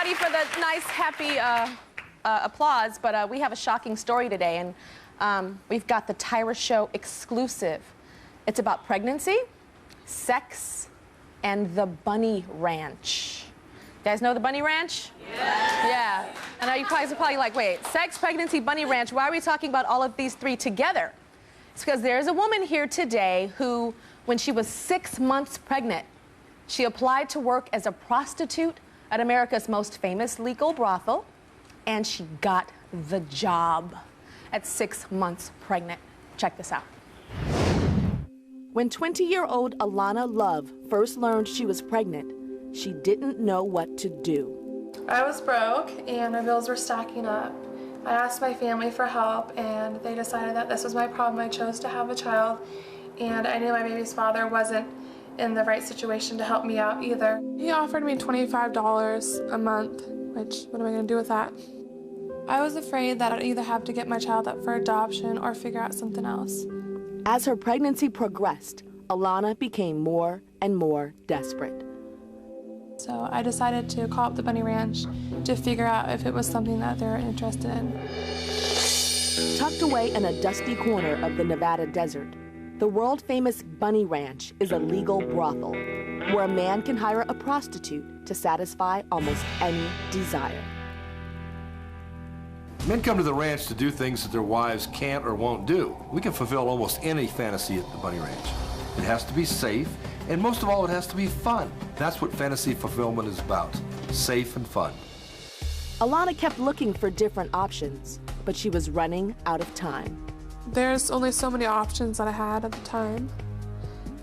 everybody, for the nice, happy applause, but we have a shocking story today, and we've got the Tyra Show exclusive. It's about pregnancy, sex, and the Bunny Ranch. You guys know the Bunny Ranch? Yeah. I know you guys are probably like, wait, sex, pregnancy, Bunny Ranch, why are we talking about all of these three together? It's because there's a woman here today who, when she was 6 months pregnant, she applied to work as a prostitute at America's most famous legal brothel, and she got the job at 6 months pregnant. Check this out. When 20-year-old Alana Love first learned she was pregnant, she didn't know what to do. I was broke and my bills were stacking up. I asked my family for help and they decided that this was my problem. I chose to have a child, and I knew my baby's father wasn't in the right situation to help me out either. He offered me $25 a month, which, what am I going to do with that? I was afraid that I'd either have to get my child up for adoption or figure out something else. As her pregnancy progressed, Alana became more and more desperate. So I decided to call up the Bunny Ranch to figure out if it was something that they were interested in. Tucked away in a dusty corner of the Nevada desert, the world-famous Bunny Ranch is a legal brothel where a man can hire a prostitute to satisfy almost any desire. Men come to the ranch to do things that their wives can't or won't do. We can fulfill almost any fantasy at the Bunny Ranch. It has to be safe, and most of all, it has to be fun. That's what fantasy fulfillment is about, safe and fun. Alana kept looking for different options, but she was running out of time. There's only so many options that I had at the time,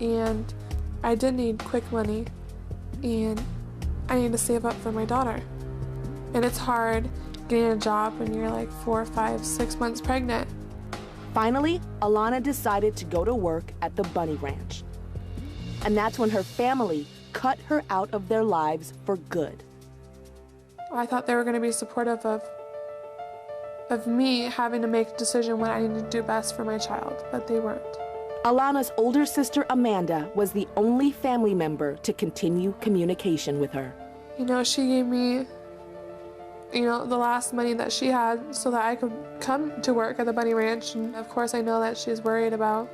and I did need quick money, and I need to save up for my daughter. And it's hard getting a job when you're like 4, 5, 6 months pregnant. Finally, Alana decided to go to work at the Bunny Ranch. And that's when her family cut her out of their lives for good. I thought they were going to be supportive of me having to make a decision what I needed to do best for my child, but they weren't. Alana's older sister, Amanda, was the only family member to continue communication with her. You know, she gave me, the last money that she had so that I could come to work at the Bunny Ranch. And of course, I know that she's worried about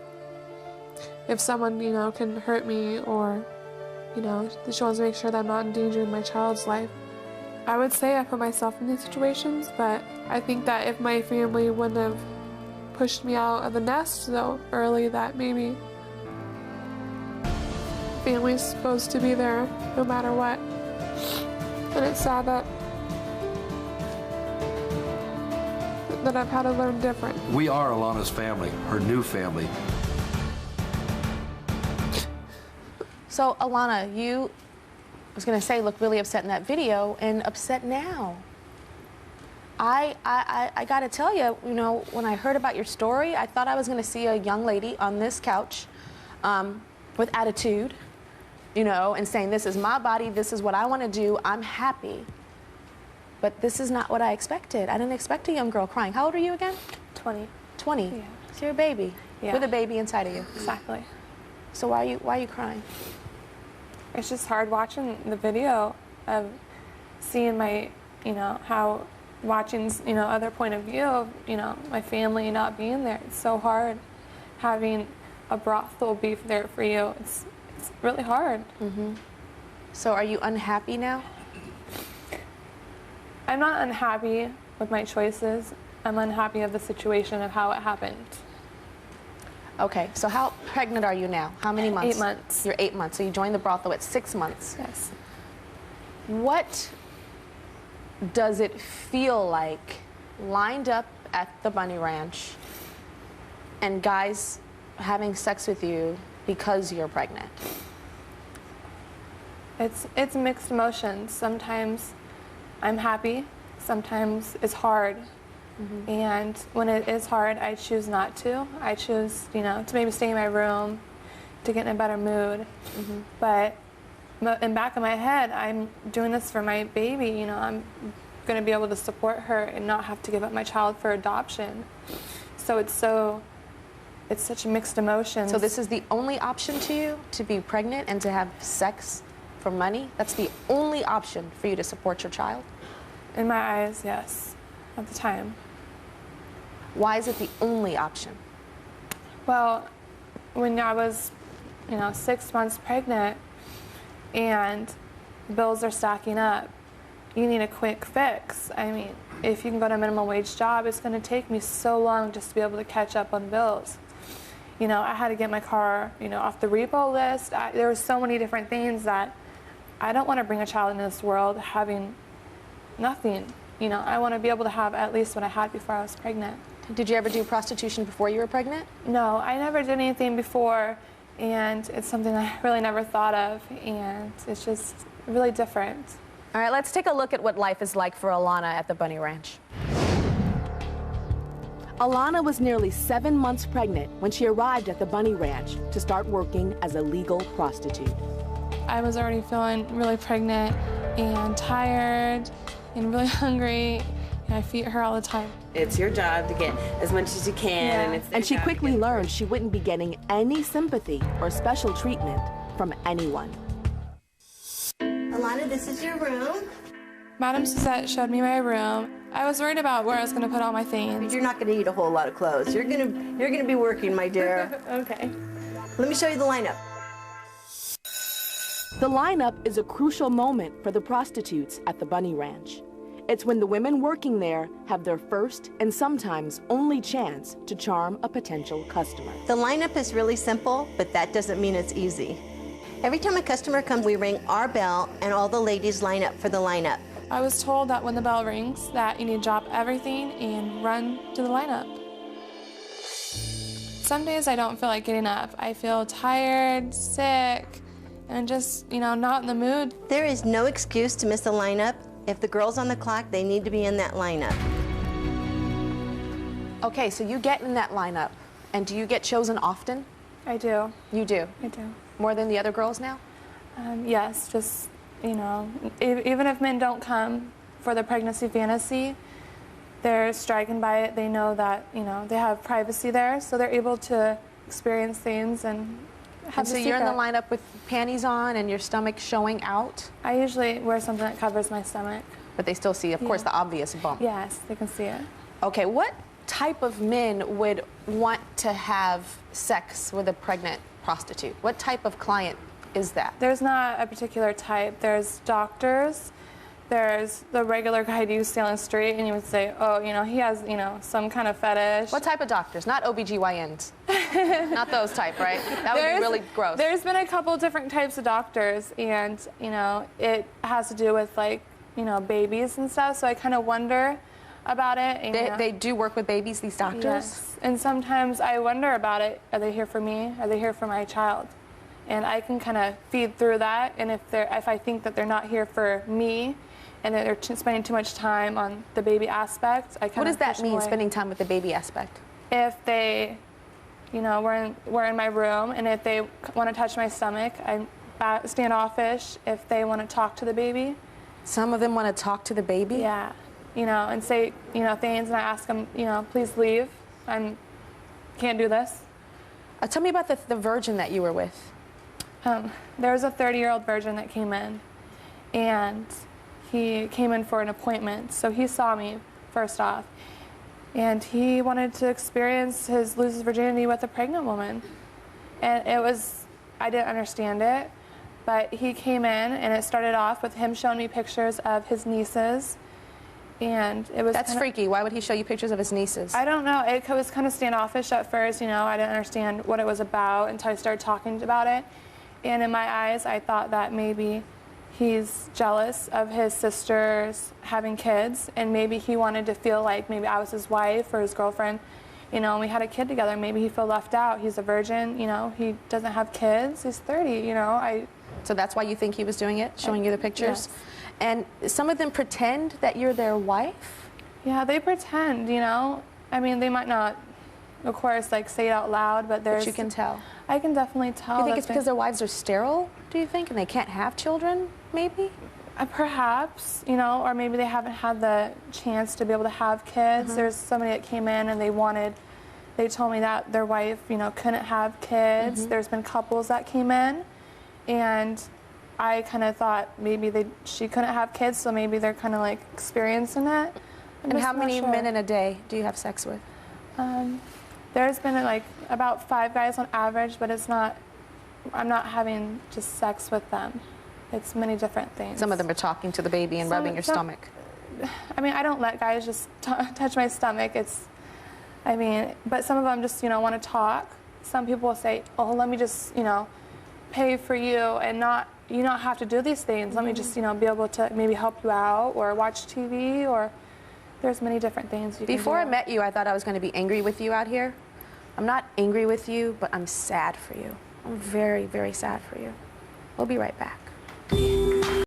if someone, can hurt me, or, that she wants to make sure that I'm not endangering my child's life. I would say I put myself in these situations, but I think that if my family wouldn't have pushed me out of the nest so early, that maybe family's supposed to be there no matter what. And it's sad that I've had to learn different. We are Alana's family, her new family. So, Alana, you, I was going to say, look really upset in that video, and upset now. I got to tell you, when I heard about your story, I thought I was going to see a young lady on this couch with attitude, and saying, this is my body, this is what I want to do, I'm happy. But this is not what I expected. I didn't expect a young girl crying. How old are you again? 20. 20? Yeah. So you're a baby. Yeah. With a baby inside of you. Exactly. So why are you crying? It's just hard watching the video of seeing my, how watching, other point of view of, my family not being there. It's so hard having a brothel be there for you. It's really hard. Mm-hmm. So are you unhappy now? I'm not unhappy with my choices. I'm unhappy of the situation of how it happened. Okay, so how pregnant are you now? How many months? 8 months. You're 8 months, so you joined the brothel at 6 months. Yes. What does it feel like lined up at the Bunny Ranch and guys having sex with you because you're pregnant? It's mixed emotions. Sometimes I'm happy, sometimes it's hard. Mm-hmm. And when it is hard, I choose not to. I choose, to maybe stay in my room, to get in a better mood. Mm-hmm. But in back of my head, I'm doing this for my baby. I'm going to be able to support her and not have to give up my child for adoption. So it's such mixed emotions. So this is the only option to you, to be pregnant and to have sex for money? That's the only option for you to support your child? In my eyes, yes, at the time. Why is it the only option? Well, when I was, 6 months pregnant and bills are stacking up, you need a quick fix. I mean, if you can go to a minimum wage job, it's going to take me so long just to be able to catch up on bills. I had to get my car, off the repo list. There were so many different things that I don't want to bring a child into this world having nothing. I want to be able to have at least what I had before I was pregnant. Did you ever do prostitution before you were pregnant? No, I never did anything before, and it's something I really never thought of, and it's just really different. All right, let's take a look at what life is like for Alana at the Bunny Ranch. Alana was nearly 7 months pregnant when she arrived at the Bunny Ranch to start working as a legal prostitute. I was already feeling really pregnant and tired and really hungry, and I feed her all the time. It's your job to get as much as you can. Yeah. And she quickly learned she wouldn't be getting any sympathy or special treatment from anyone. Alana, this is your room. Madam Suzette showed me my room. I was worried about where I was going to put all my things. You're not going to need a whole lot of clothes. You're gonna be working, my dear. Okay. Let me show you the lineup. The lineup is a crucial moment for the prostitutes at the Bunny Ranch. It's when the women working there have their first and sometimes only chance to charm a potential customer. The lineup is really simple, but that doesn't mean it's easy. Every time a customer comes, we ring our bell and all the ladies line up for the lineup. I was told that when the bell rings that you need to drop everything and run to the lineup. Some days I don't feel like getting up. I feel tired, sick, and just, not in the mood. There is no excuse to miss a lineup. If the girl's on the clock, they need to be in that lineup. Okay, so you get in that lineup, and do you get chosen often? I do. You do? I do. More than the other girls now? Yes, just, even if men don't come for the pregnancy fantasy, they're stricken by it. They know that, they have privacy there, so they're able to experience things and have And so the you're in the secret. lineup with panties on and your stomach showing out, I usually wear something that covers my stomach. but they still see, of course, the obvious bump. Yes, they can see it. Okay, what type of men would want to have sex with a pregnant prostitute? What type of client is that? There's not a particular type. There's doctors. There's the regular guy you see on the street and you would say, oh, he has, some kind of fetish. What type of doctors? Not OBGYNs. Not those type, right? That would be really gross. There's been a couple different types of doctors, and, it has to do with, babies and stuff, so I kind of wonder about it. And, They do work with babies, these doctors? Yes, and sometimes I wonder about it. Are they here for me? Are they here for my child? And I can kind of feed through that, and if I think that they're not here for me, and that they're spending too much time on the baby aspect, I kind of What does that push mean, away. spending time with the baby aspect? If they, we're in my room, and if they want to touch my stomach, I'm standoffish. If they want to talk to the baby. Some of them want to talk to the baby? Yeah, and say, things, and I ask them, please leave. I can't do this. Tell me about the virgin that you were with. There was a 30-year-old virgin that came in, and he came in for an appointment. So he saw me, first off, and he wanted to lose his virginity with a pregnant woman. And I didn't understand it, but he came in, and it started off with him showing me pictures of his nieces, and it was That's freaky. Why would he show you pictures of his nieces? I don't know. It was kind of standoffish at first, I didn't understand what it was about until I started talking about it. And in my eyes, I thought that maybe he's jealous of his sisters having kids, and maybe he wanted to feel like maybe I was his wife or his girlfriend, and we had a kid together. Maybe he felt left out. He's a virgin, he doesn't have kids. He's 30, So that's why you think he was doing it, showing you the pictures? Yes. And some of them pretend that you're their wife? Yeah, they pretend, I mean, they might not, of course, say it out loud, but there's... But you can tell. I can definitely tell. You think that it's because their wives are sterile, do you think? And they can't have children, maybe? Perhaps, or maybe they haven't had the chance to be able to have kids. There's somebody that came in and they told me that their wife, couldn't have kids. There's been couples that came in, and I kind of thought maybe she couldn't have kids, so maybe they're kind of like experiencing it. And how many men in a day do you have sex with? There's been like about 5 guys on average, but I'm not having just sex with them. It's many different things. Some of them are talking to the baby and rubbing your stomach. I mean, I don't let guys just touch my stomach. But some of them just, want to talk. Some people will say, oh, let me just, pay for you and you not have to do these things. Let me just, be able to maybe help you out or watch TV, or there's many different things you can do. Before I met you, I thought I was going to be angry with you out here. I'm not angry with you, but I'm sad for you. I'm very, very sad for you. We'll be right back.